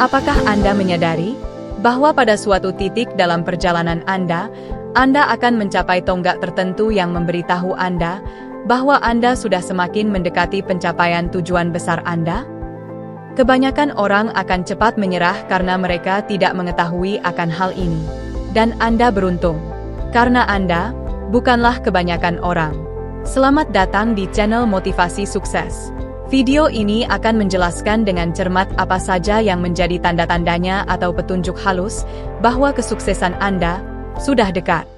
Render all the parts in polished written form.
Apakah Anda menyadari bahwa pada suatu titik dalam perjalanan Anda akan mencapai tonggak tertentu yang memberitahu Anda bahwa Anda sudah semakin mendekati pencapaian tujuan besar Anda? Kebanyakan orang akan cepat menyerah karena mereka tidak mengetahui akan hal ini. Dan Anda beruntung, karena Anda bukanlah kebanyakan orang. Selamat datang di channel Motivasi Sukses. Video ini akan menjelaskan dengan cermat apa saja yang menjadi tanda-tandanya atau petunjuk halus bahwa kesuksesan Anda sudah dekat.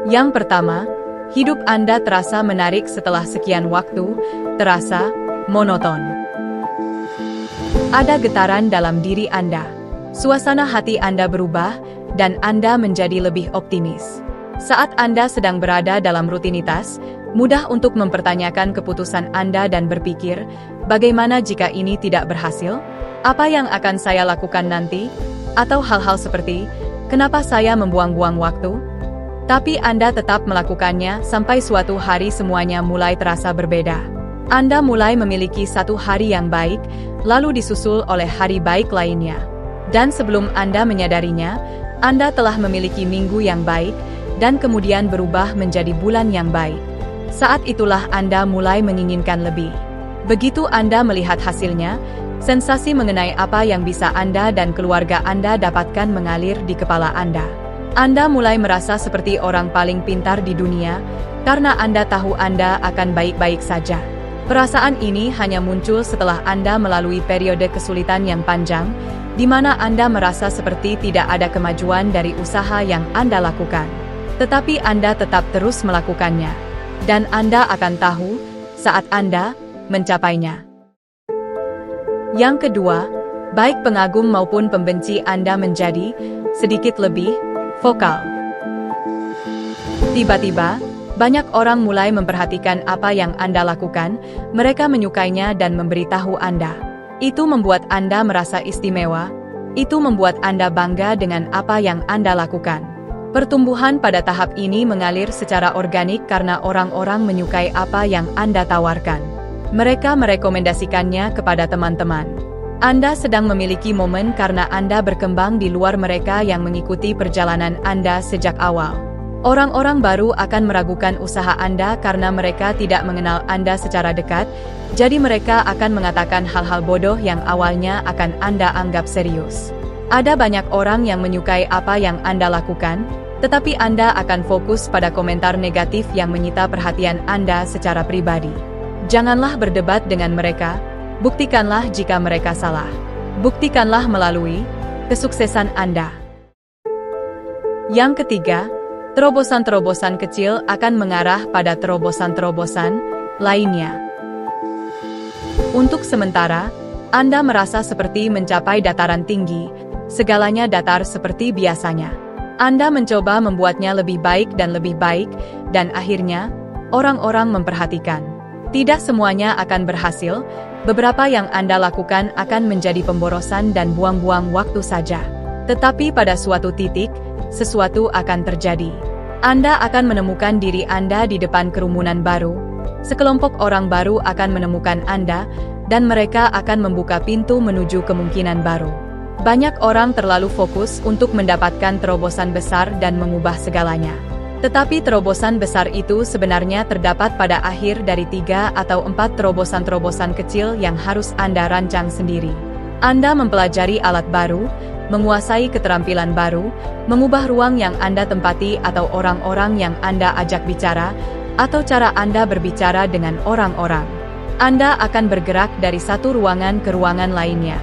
Yang pertama, hidup Anda terasa menarik setelah sekian waktu, terasa monoton. Ada getaran dalam diri Anda. Suasana hati Anda berubah, dan Anda menjadi lebih optimis. Saat Anda sedang berada dalam rutinitas, mudah untuk mempertanyakan keputusan Anda dan berpikir, bagaimana jika ini tidak berhasil? Apa yang akan saya lakukan nanti? Atau hal-hal seperti, kenapa saya membuang-buang waktu? Tapi Anda tetap melakukannya sampai suatu hari semuanya mulai terasa berbeda. Anda mulai memiliki satu hari yang baik, lalu disusul oleh hari baik lainnya. Dan sebelum Anda menyadarinya, Anda telah memiliki minggu yang baik, dan kemudian berubah menjadi bulan yang baik. Saat itulah Anda mulai menginginkan lebih. Begitu Anda melihat hasilnya, sensasi mengenai apa yang bisa Anda dan keluarga Anda dapatkan mengalir di kepala Anda. Anda mulai merasa seperti orang paling pintar di dunia, karena Anda tahu Anda akan baik-baik saja. Perasaan ini hanya muncul setelah Anda melalui periode kesulitan yang panjang, di mana Anda merasa seperti tidak ada kemajuan dari usaha yang Anda lakukan. Tetapi Anda tetap terus melakukannya. Dan Anda akan tahu saat Anda mencapainya. Yang kedua, baik pengagum maupun pembenci Anda menjadi sedikit lebih vokal. Tiba-tiba, banyak orang mulai memperhatikan apa yang Anda lakukan, mereka menyukainya dan memberitahu Anda. Itu membuat Anda merasa istimewa, itu membuat Anda bangga dengan apa yang Anda lakukan. Pertumbuhan pada tahap ini mengalir secara organik karena orang-orang menyukai apa yang Anda tawarkan. Mereka merekomendasikannya kepada teman-teman. Anda sedang memiliki momen karena Anda berkembang di luar mereka yang mengikuti perjalanan Anda sejak awal. Orang-orang baru akan meragukan usaha Anda karena mereka tidak mengenal Anda secara dekat, jadi mereka akan mengatakan hal-hal bodoh yang awalnya akan Anda anggap serius. Ada banyak orang yang menyukai apa yang Anda lakukan, tetapi Anda akan fokus pada komentar negatif yang menyita perhatian Anda secara pribadi. Janganlah berdebat dengan mereka, buktikanlah jika mereka salah. Buktikanlah melalui kesuksesan Anda. Yang ketiga, terobosan-terobosan kecil akan mengarah pada terobosan-terobosan lainnya. Untuk sementara, Anda merasa seperti mencapai dataran tinggi, segalanya datar seperti biasanya. Anda mencoba membuatnya lebih baik, dan akhirnya, orang-orang memperhatikan. Tidak semuanya akan berhasil, beberapa yang Anda lakukan akan menjadi pemborosan dan buang-buang waktu saja. Tetapi pada suatu titik, sesuatu akan terjadi. Anda akan menemukan diri Anda di depan kerumunan baru, sekelompok orang baru akan menemukan Anda, dan mereka akan membuka pintu menuju kemungkinan baru. Banyak orang terlalu fokus untuk mendapatkan terobosan besar dan mengubah segalanya. Tetapi terobosan besar itu sebenarnya terdapat pada akhir dari 3 atau 4 terobosan-terobosan kecil yang harus Anda rancang sendiri. Anda mempelajari alat baru, menguasai keterampilan baru, mengubah ruang yang Anda tempati atau orang-orang yang Anda ajak bicara, atau cara Anda berbicara dengan orang-orang. Anda akan bergerak dari satu ruangan ke ruangan lainnya.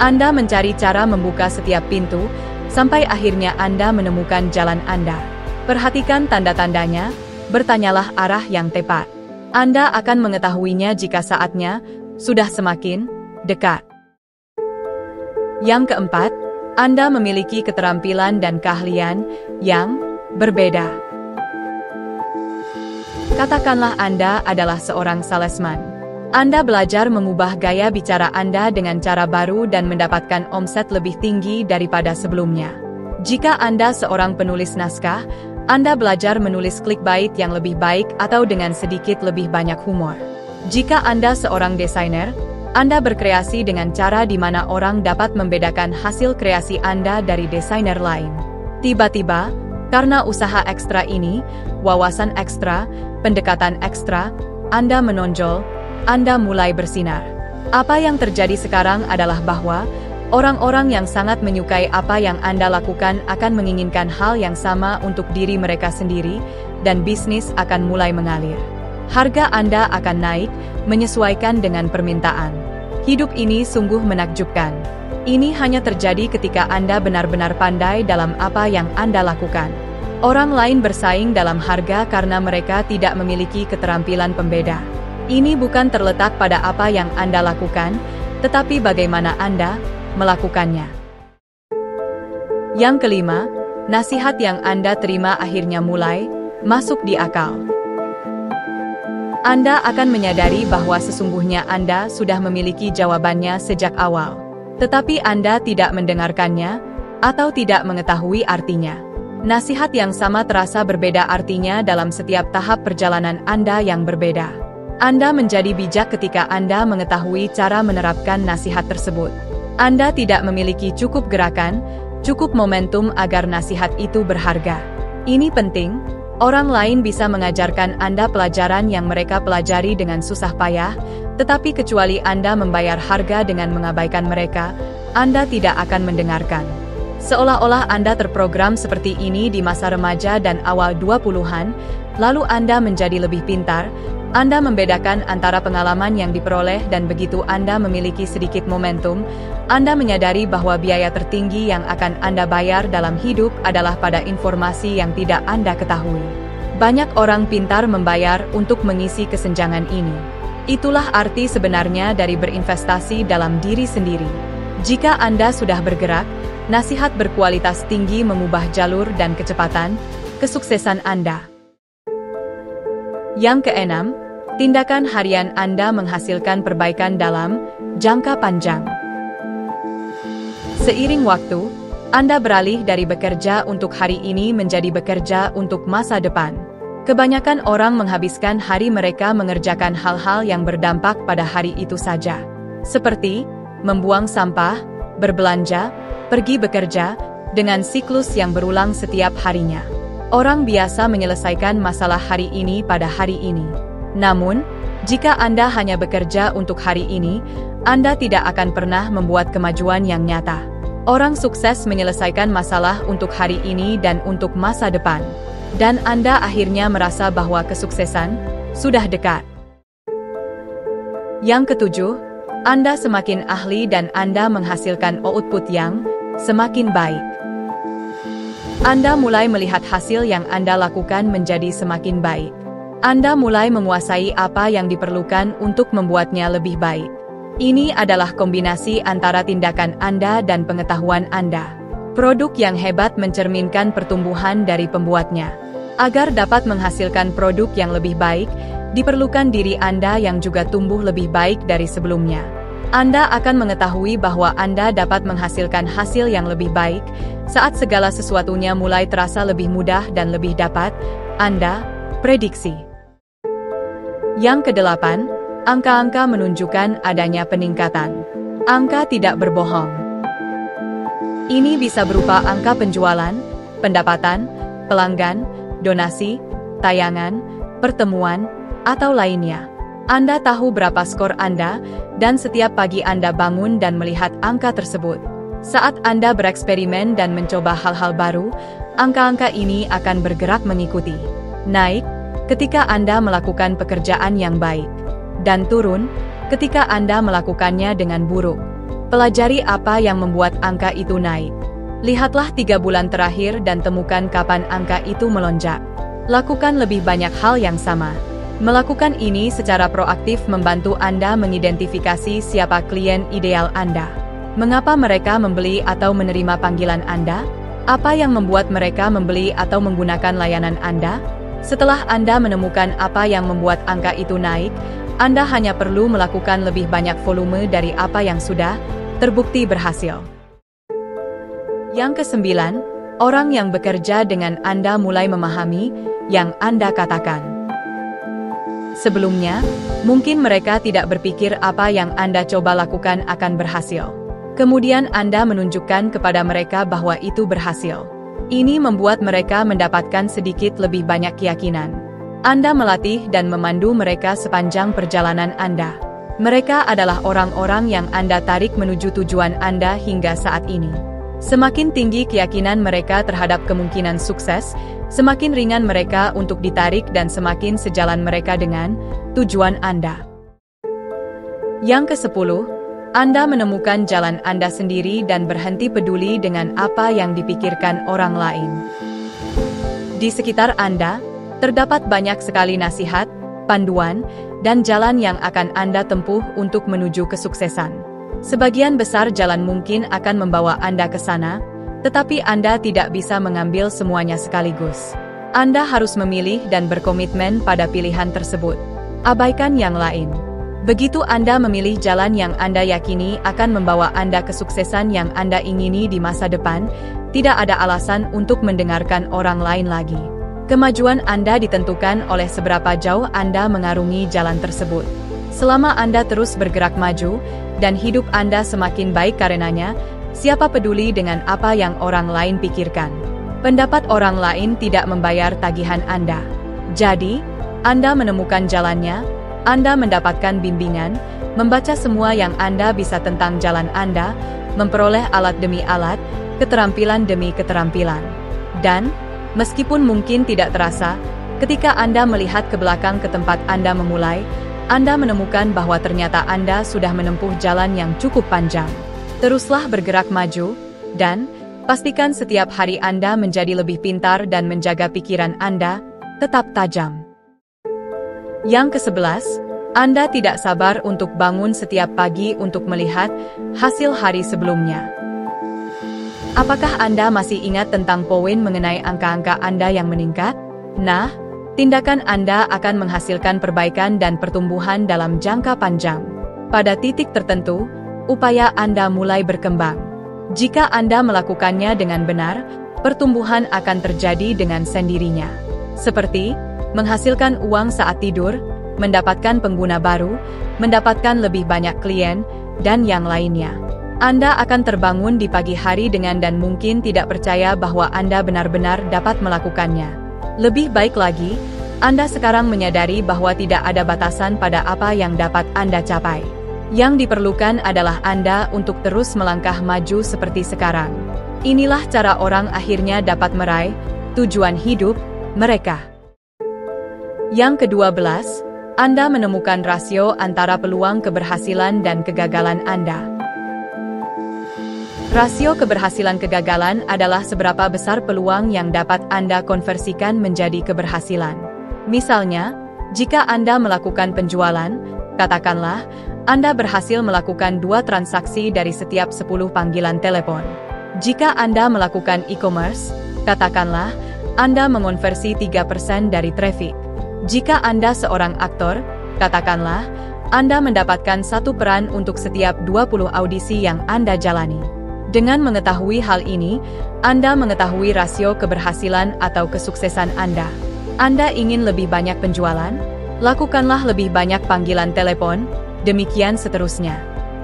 Anda mencari cara membuka setiap pintu, sampai akhirnya Anda menemukan jalan Anda. Perhatikan tanda-tandanya, bertanyalah arah yang tepat. Anda akan mengetahuinya jika saatnya sudah semakin dekat. Yang keempat, Anda memiliki keterampilan dan keahlian yang berbeda. Katakanlah Anda adalah seorang salesman. Anda belajar mengubah gaya bicara Anda dengan cara baru dan mendapatkan omset lebih tinggi daripada sebelumnya. Jika Anda seorang penulis naskah, Anda belajar menulis clickbait yang lebih baik atau dengan sedikit lebih banyak humor. Jika Anda seorang desainer, Anda berkreasi dengan cara di mana orang dapat membedakan hasil kreasi Anda dari desainer lain. Tiba-tiba, karena usaha ekstra ini, wawasan ekstra, pendekatan ekstra, Anda menonjol, Anda mulai bersinar. Apa yang terjadi sekarang adalah bahwa orang-orang yang sangat menyukai apa yang Anda lakukan akan menginginkan hal yang sama untuk diri mereka sendiri, dan bisnis akan mulai mengalir. Harga Anda akan naik, menyesuaikan dengan permintaan. Hidup ini sungguh menakjubkan. Ini hanya terjadi ketika Anda benar-benar pandai dalam apa yang Anda lakukan. Orang lain bersaing dalam harga karena mereka tidak memiliki keterampilan pembeda. Ini bukan terletak pada apa yang Anda lakukan, tetapi bagaimana Anda melakukannya. Yang kelima, nasihat yang Anda terima akhirnya mulai masuk di akal. Anda akan menyadari bahwa sesungguhnya Anda sudah memiliki jawabannya sejak awal, tetapi Anda tidak mendengarkannya atau tidak mengetahui artinya. Nasihat yang sama terasa berbeda artinya dalam setiap tahap perjalanan Anda yang berbeda. Anda menjadi bijak ketika Anda mengetahui cara menerapkan nasihat tersebut. Anda tidak memiliki cukup gerakan, cukup momentum agar nasihat itu berharga. Ini penting. Orang lain bisa mengajarkan Anda pelajaran yang mereka pelajari dengan susah payah, tetapi kecuali Anda membayar harga dengan mengabaikan mereka, Anda tidak akan mendengarkan. Seolah-olah Anda terprogram seperti ini di masa remaja dan awal 20-an, lalu Anda menjadi lebih pintar, Anda membedakan antara pengalaman yang diperoleh dan begitu Anda memiliki sedikit momentum, Anda menyadari bahwa biaya tertinggi yang akan Anda bayar dalam hidup adalah pada informasi yang tidak Anda ketahui. Banyak orang pintar membayar untuk mengisi kesenjangan ini. Itulah arti sebenarnya dari berinvestasi dalam diri sendiri. Jika Anda sudah bergerak, nasihat berkualitas tinggi mengubah jalur dan kecepatan kesuksesan Anda. Yang keenam, tindakan harian Anda menghasilkan perbaikan dalam jangka panjang. Seiring waktu, Anda beralih dari bekerja untuk hari ini menjadi bekerja untuk masa depan. Kebanyakan orang menghabiskan hari mereka mengerjakan hal-hal yang berdampak pada hari itu saja. Seperti membuang sampah, berbelanja, pergi bekerja, dengan siklus yang berulang setiap harinya. Orang biasa menyelesaikan masalah hari ini pada hari ini. Namun, jika Anda hanya bekerja untuk hari ini, Anda tidak akan pernah membuat kemajuan yang nyata. Orang sukses menyelesaikan masalah untuk hari ini dan untuk masa depan. Dan Anda akhirnya merasa bahwa kesuksesan sudah dekat. Yang ketujuh, Anda semakin ahli dan Anda menghasilkan output yang semakin baik. Anda mulai melihat hasil yang Anda lakukan menjadi semakin baik. Anda mulai menguasai apa yang diperlukan untuk membuatnya lebih baik. Ini adalah kombinasi antara tindakan Anda dan pengetahuan Anda. Produk yang hebat mencerminkan pertumbuhan dari pembuatnya. Agar dapat menghasilkan produk yang lebih baik, diperlukan diri Anda yang juga tumbuh lebih baik dari sebelumnya. Anda akan mengetahui bahwa Anda dapat menghasilkan hasil yang lebih baik saat segala sesuatunya mulai terasa lebih mudah dan lebih dapat Anda prediksi. Yang kedelapan, angka-angka menunjukkan adanya peningkatan. Angka tidak berbohong. Ini bisa berupa angka penjualan, pendapatan, pelanggan, donasi, tayangan, pertemuan, atau lainnya. Anda tahu berapa skor Anda, dan setiap pagi Anda bangun dan melihat angka tersebut. Saat Anda bereksperimen dan mencoba hal-hal baru, angka-angka ini akan bergerak mengikuti. Naik, ketika Anda melakukan pekerjaan yang baik. Dan turun, ketika Anda melakukannya dengan buruk. Pelajari apa yang membuat angka itu naik. Lihatlah 3 bulan terakhir dan temukan kapan angka itu melonjak. Lakukan lebih banyak hal yang sama. Melakukan ini secara proaktif membantu Anda mengidentifikasi siapa klien ideal Anda. Mengapa mereka membeli atau menerima panggilan Anda? Apa yang membuat mereka membeli atau menggunakan layanan Anda? Setelah Anda menemukan apa yang membuat angka itu naik, Anda hanya perlu melakukan lebih banyak volume dari apa yang sudah terbukti berhasil. Yang kesembilan, orang yang bekerja dengan Anda mulai memahami yang Anda katakan. Sebelumnya, mungkin mereka tidak berpikir apa yang Anda coba lakukan akan berhasil. Kemudian Anda menunjukkan kepada mereka bahwa itu berhasil. Ini membuat mereka mendapatkan sedikit lebih banyak keyakinan. Anda melatih dan memandu mereka sepanjang perjalanan Anda. Mereka adalah orang-orang yang Anda tarik menuju tujuan Anda hingga saat ini. Semakin tinggi keyakinan mereka terhadap kemungkinan sukses, semakin ringan mereka untuk ditarik dan semakin sejalan mereka dengan tujuan Anda. Yang ke-10, Anda menemukan jalan Anda sendiri dan berhenti peduli dengan apa yang dipikirkan orang lain. Di sekitar Anda, terdapat banyak sekali nasihat, panduan, dan jalan yang akan Anda tempuh untuk menuju kesuksesan. Sebagian besar jalan mungkin akan membawa Anda ke sana, tetapi Anda tidak bisa mengambil semuanya sekaligus. Anda harus memilih dan berkomitmen pada pilihan tersebut. Abaikan yang lain. Begitu Anda memilih jalan yang Anda yakini akan membawa Anda kesuksesan yang Anda ingini di masa depan, tidak ada alasan untuk mendengarkan orang lain lagi. Kemajuan Anda ditentukan oleh seberapa jauh Anda mengarungi jalan tersebut. Selama Anda terus bergerak maju, dan hidup Anda semakin baik karenanya, siapa peduli dengan apa yang orang lain pikirkan? Pendapat orang lain tidak membayar tagihan Anda. Jadi, Anda menemukan jalannya, Anda mendapatkan bimbingan, membaca semua yang Anda bisa tentang jalan Anda, memperoleh alat demi alat, keterampilan demi keterampilan. Dan, meskipun mungkin tidak terasa, ketika Anda melihat ke belakang ke tempat Anda memulai, Anda menemukan bahwa ternyata Anda sudah menempuh jalan yang cukup panjang. Teruslah bergerak maju, dan pastikan setiap hari Anda menjadi lebih pintar dan menjaga pikiran Anda tetap tajam. Yang ke-11, Anda tidak sabar untuk bangun setiap pagi untuk melihat hasil hari sebelumnya. Apakah Anda masih ingat tentang poin mengenai angka-angka Anda yang meningkat? Nah, tindakan Anda akan menghasilkan perbaikan dan pertumbuhan dalam jangka panjang. Pada titik tertentu, upaya Anda mulai berkembang. Jika Anda melakukannya dengan benar, pertumbuhan akan terjadi dengan sendirinya. Seperti menghasilkan uang saat tidur, mendapatkan pengguna baru, mendapatkan lebih banyak klien, dan yang lainnya. Anda akan terbangun di pagi hari dengan dan mungkin tidak percaya bahwa Anda benar-benar dapat melakukannya. Lebih baik lagi, Anda sekarang menyadari bahwa tidak ada batasan pada apa yang dapat Anda capai. Yang diperlukan adalah Anda untuk terus melangkah maju seperti sekarang. Inilah cara orang akhirnya dapat meraih tujuan hidup mereka. Yang ke-12, Anda menemukan rasio antara peluang keberhasilan dan kegagalan Anda. Rasio keberhasilan-kegagalan adalah seberapa besar peluang yang dapat Anda konversikan menjadi keberhasilan. Misalnya, jika Anda melakukan penjualan, katakanlah, Anda berhasil melakukan 2 transaksi dari setiap 10 panggilan telepon. Jika Anda melakukan e-commerce, katakanlah, Anda mengonversi 3% dari traffic. Jika Anda seorang aktor, katakanlah, Anda mendapatkan 1 peran untuk setiap 20 audisi yang Anda jalani. Dengan mengetahui hal ini, Anda mengetahui rasio keberhasilan atau kesuksesan Anda. Anda ingin lebih banyak penjualan? Lakukanlah lebih banyak panggilan telepon, demikian seterusnya.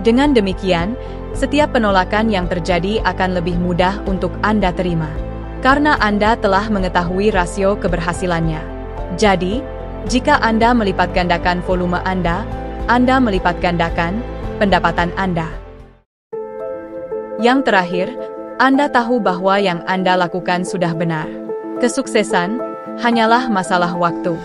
Dengan demikian, setiap penolakan yang terjadi akan lebih mudah untuk Anda terima. Karena Anda telah mengetahui rasio keberhasilannya. Jadi, jika Anda melipat gandakan volume Anda melipat gandakan pendapatan Anda. Yang terakhir, Anda tahu bahwa yang Anda lakukan sudah benar. Kesuksesan hanyalah masalah waktu.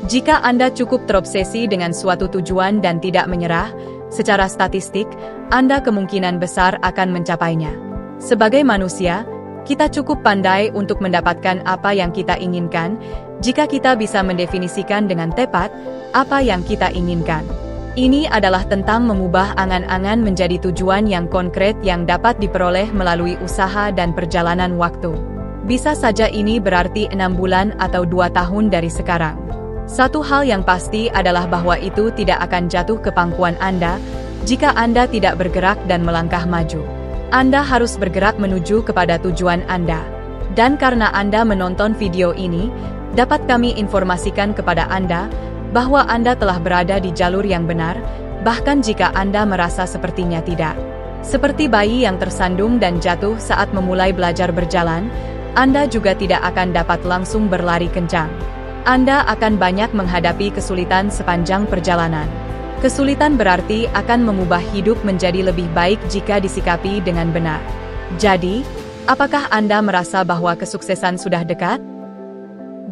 Jika Anda cukup terobsesi dengan suatu tujuan dan tidak menyerah, secara statistik, Anda kemungkinan besar akan mencapainya. Sebagai manusia, kita cukup pandai untuk mendapatkan apa yang kita inginkan, jika kita bisa mendefinisikan dengan tepat apa yang kita inginkan. Ini adalah tentang mengubah angan-angan menjadi tujuan yang konkret yang dapat diperoleh melalui usaha dan perjalanan waktu. Bisa saja ini berarti 6 bulan atau 2 tahun dari sekarang. Satu hal yang pasti adalah bahwa itu tidak akan jatuh ke pangkuan Anda, jika Anda tidak bergerak dan melangkah maju. Anda harus bergerak menuju kepada tujuan Anda. Dan karena Anda menonton video ini, dapat kami informasikan kepada Anda bahwa Anda telah berada di jalur yang benar, bahkan jika Anda merasa sepertinya tidak. Seperti bayi yang tersandung dan jatuh saat memulai belajar berjalan, Anda juga tidak akan dapat langsung berlari kencang. Anda akan banyak menghadapi kesulitan sepanjang perjalanan. Kesulitan berarti akan mengubah hidup menjadi lebih baik jika disikapi dengan benar. Jadi, apakah Anda merasa bahwa kesuksesan sudah dekat?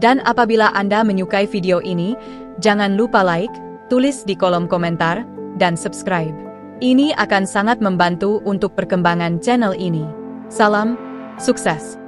Dan apabila Anda menyukai video ini, jangan lupa like, tulis di kolom komentar, dan subscribe. Ini akan sangat membantu untuk perkembangan channel ini. Salam sukses!